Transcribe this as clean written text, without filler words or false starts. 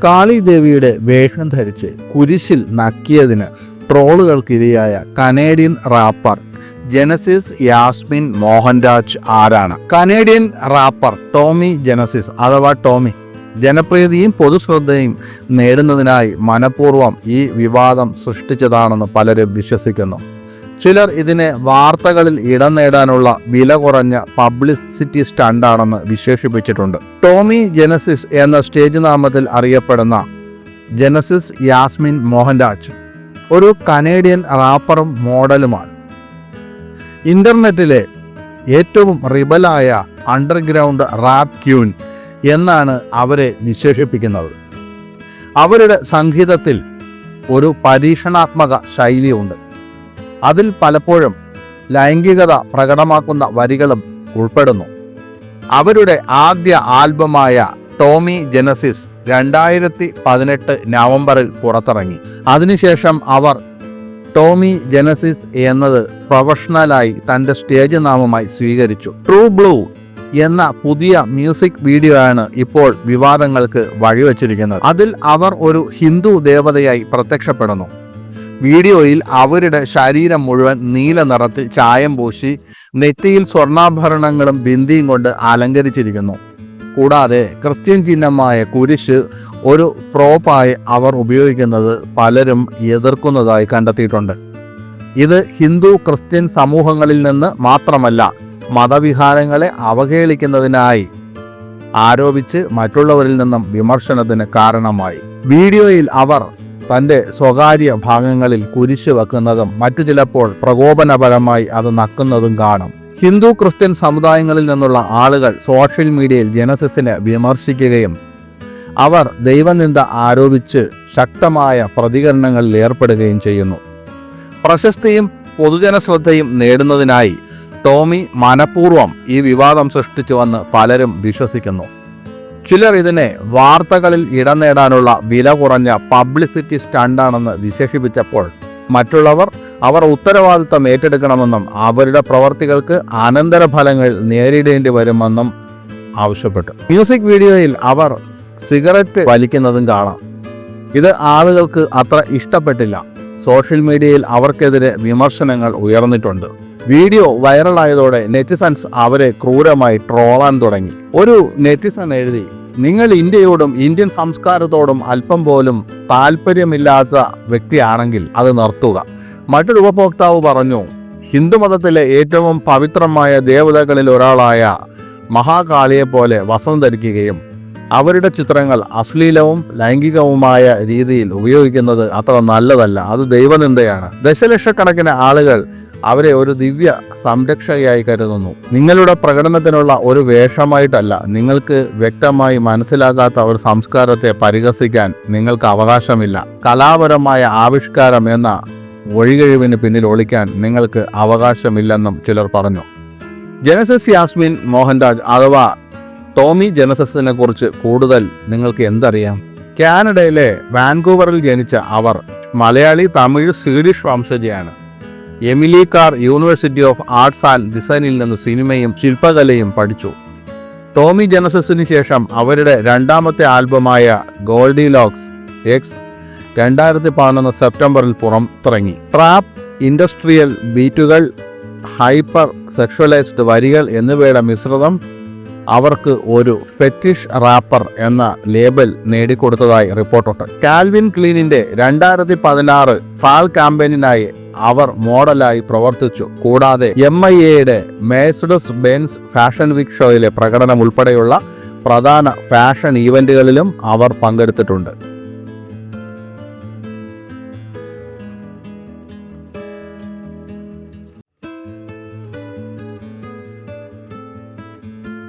കാളി ദേവിയുടെ വേഷം ധരിച്ച് കുരിശിൽ നക്കിയതിന് ട്രോളുകൾക്കിരയായ Canadian rapper Genesis Yasmin Mohanraj ആരാണ്? കനേഡിയൻ റാപ്പർ ടോമി ജനസിസ് അഥവാ ടോമി ജനപ്രീതിയും പൊതുശ്രദ്ധയും നേടുന്നതിനായി മനഃപൂർവ്വം ഈ വിവാദം സൃഷ്ടിച്ചതാണെന്ന് പലരും വിശ്വസിക്കുന്നു. ചിലർ ഇതിനെ വാർത്തകളിൽ ഇടം നേടാനുള്ള വില കുറഞ്ഞ പബ്ലിസിറ്റി സ്റ്റണ്ടാണെന്ന് വിശേഷിപ്പിച്ചിട്ടുണ്ട്. ടോമി ജനസിസ് എന്ന സ്റ്റേജ് നാമത്തിൽ അറിയപ്പെടുന്ന ജനസിസ് യാസ്മിൻ മോഹൻരാജ് ഒരു കനേഡിയൻ റാപ്പറും മോഡലുമാണ്. ഇന്റർനെറ്റിലെ ഏറ്റവും റിബലായ അണ്ടർഗ്രൗണ്ട് റാപ്പ് ക്യൂൻ എന്നാണ് അവരെ വിശേഷിപ്പിക്കുന്നത്. അവരുടെ സംഗീതത്തിൽ ഒരു പരീക്ഷണാത്മക ശൈലിയുണ്ട്. അതിൽ പലപ്പോഴും ലൈംഗികത പ്രകടമാക്കുന്ന വരികളും ഉൾപ്പെടുന്നു. അവരുടെ ആദ്യ ആൽബമായ ടോമി ജനസിസ് 2018 നവംബറിൽ പുറത്തിറങ്ങി. അതിനുശേഷം അവർ ടോമി ജനസിസ് എന്നത് പ്രൊഫഷണലായി തൻ്റെ സ്റ്റേജ് നാമമായി സ്വീകരിച്ചു. ട്രൂ ബ്ലൂ എന്ന പുതിയ മ്യൂസിക് വീഡിയോ ആണ് ഇപ്പോൾ വിവാദങ്ങൾക്ക് വഴിവെച്ചിരിക്കുന്നത്. അതിൽ അവർ ഒരു ഹിന്ദു ദേവതയായി പ്രത്യക്ഷപ്പെടുന്നു. വീഡിയോയിൽ അവരുടെ ശരീരം മുഴുവൻ നീല നിറത്തിൽ ചായം പൂശി നെറ്റിയിൽ സ്വർണ്ണാഭരണങ്ങളും ബിന്ദിയും കൊണ്ട് അലങ്കരിച്ചിരിക്കുന്നു. കൂടാതെ ക്രിസ്ത്യൻ ചിഹ്നമായ കുരിശ് ഒരു പ്രോപ്പായി അവർ ഉപയോഗിക്കുന്നത് പലരും എതിർക്കുന്നതായി കണ്ടെത്തിയിട്ടുണ്ട്. ഇത് ഹിന്ദു ക്രിസ്ത്യൻ സമൂഹങ്ങളിൽ നിന്ന് മാത്രമല്ല മതവിഹാരങ്ങളെ അവഹേളിക്കുന്നതിനായി ആരോപിച്ച് മറ്റുള്ളവരിൽ നിന്നും വിമർശനത്തിന് കാരണമായി. വീഡിയോയിൽ അവർ തൻ്റെ സ്വകാര്യ ഭാഗങ്ങളിൽ കുരിശ് വെക്കുന്നതും മറ്റു ചിലപ്പോൾ പ്രകോപനപരമായി അത് നക്കുന്നതും കാണും. ഹിന്ദു ക്രിസ്ത്യൻ സമുദായങ്ങളിൽ നിന്നുള്ള ആളുകൾ സോഷ്യൽ മീഡിയയിൽ ജനസിസിനെ വിമർശിക്കുകയും അവർ ദൈവനിന്ദ ആരോപിച്ച് ശക്തമായ പ്രതികരണങ്ങളിൽ ഏർപ്പെടുകയും ചെയ്യുന്നു. പ്രശസ്തിയും പൊതുജന ശ്രദ്ധയും നേടുന്നതിനായി ടോമി മനഃപൂർവ്വം ഈ വിവാദം സൃഷ്ടിച്ചുവെന്ന് പലരും വിശ്വസിക്കുന്നു. ചിലർ ഇതിനെ വാർത്തകളിൽ ഇടം നേടാനുള്ള വില കുറഞ്ഞ പബ്ലിസിറ്റി സ്റ്റണ്ടാണെന്ന് വിശേഷിപ്പിച്ചപ്പോൾ മറ്റുള്ളവർ അവർ ഉത്തരവാദിത്തം ഏറ്റെടുക്കണമെന്നും അവരുടെ പ്രവർത്തികൾക്ക് അനന്തരഫലങ്ങൾ നേരിടേണ്ടി വരുമെന്നും ആവശ്യപ്പെട്ടു. മ്യൂസിക് വീഡിയോയിൽ അവർ സിഗരറ്റ് വലിക്കുന്നതും കാണാം. ഇത് ആളുകൾക്ക് അത്ര ഇഷ്ടപ്പെട്ടില്ല. സോഷ്യൽ മീഡിയയിൽ അവർക്കെതിരെ വിമർശനങ്ങൾ ഉയർന്നിട്ടുണ്ട്. വീഡിയോ വൈറലായതോടെ നെറ്റിസൺസ് അവരെ ക്രൂരമായി ട്രോളാൻ തുടങ്ങി. ഒരു നെറ്റിസൺ എഴുതി, നിങ്ങൾ ഇന്ത്യയോടും ഇന്ത്യൻ സംസ്കാരത്തോടും അല്പം പോലും താല്പര്യമില്ലാത്ത വ്യക്തിയാണെങ്കിൽ അത് നിർത്തുക. മറ്റൊരു ഉപഭോക്താവ് പറഞ്ഞു, ഹിന്ദുമതത്തിലെ ഏറ്റവും പവിത്രമായ ദേവതകളിൽ ഒരാളായ മഹാകാളിയെപ്പോലെ വസ്ത്രം ധരിക്കുകയും അവരുടെ ചിത്രങ്ങൾ അശ്ലീലവും ലൈംഗികവുമായ രീതിയിൽ ഉപയോഗിക്കുന്നത് അത്ര നല്ലതല്ല, അത് ദൈവനിന്ദയാണ്. ദശലക്ഷക്കണക്കിന് ആളുകൾ അവരെ ഒരു ദിവ്യ സംരക്ഷകയായി കരുതുന്നു. നിങ്ങളുടെ പ്രകടനത്തിനുള്ള ഒരു വേഷമായിട്ടല്ല. നിങ്ങൾക്ക് വ്യക്തമായി മനസ്സിലാകാത്ത ഒരു സംസ്കാരത്തെ പരിഹസിക്കാൻ നിങ്ങൾക്ക് അവകാശമില്ല. കലാപരമായ ആവിഷ്കാരം എന്ന ഒഴികഴിവിന് പിന്നിൽ ഒളിക്കാൻ നിങ്ങൾക്ക് അവകാശമില്ലെന്നും ചിലർ പറഞ്ഞു. ജനസിസ് യാസ്മിൻ മോഹൻരാജ് അഥവാ ടോമി ജനസിസിനെ കുറിച്ച് കൂടുതൽ നിങ്ങൾക്ക് എന്തറിയാം? കാനഡയിലെ വാൻകൂവറിൽ ജനിച്ച അവർ മലയാളി, തമിഴ്, സ്വീഡിഷ് വംശജയാണ്. Emily Carr University of Arts and ഡിസൈനിൽ നിന്ന് സിനിമയും ശില്പകലയും പഠിച്ചു. ടോമി ജനസിസിന് ശേഷം അവരുടെ രണ്ടാമത്തെ ആൽബമായ ഗോൾഡിലോക്സ് എക്സ് 2011 സെപ്റ്റംബറിൽ പുറത്തിറങ്ങി. ട്രാപ്പ്, ഇൻഡസ്ട്രിയൽ ബീറ്റുകൾ, ഹൈപ്പർ സെക്ഷുവലൈസ്ഡ് വരികൾ എന്നിവയുടെ മിശ്രിതം അവർക്ക് ഒരു ഫെറ്റിഷ് റാപ്പർ എന്ന ലേബൽ നേടിക്കൊടുത്തതായി റിപ്പോർട്ടുണ്ട്. കാൽവിൻ ക്ലീനിന്റെ 2016 ഫാൾ ക്യാമ്പയിനായി അവർ മോഡലായി പ്രവർത്തിച്ചു. കൂടാതെ MIAയുടെ മെഴ്സിഡസ് ബെൻസ് ഫാഷൻ വീക്ക് ഷോയിലെ പ്രകടനം ഉൾപ്പെടെയുള്ള പ്രധാന ഫാഷൻ ഈവന്റുകളിലും അവർ പങ്കെടുത്തിട്ടുണ്ട്.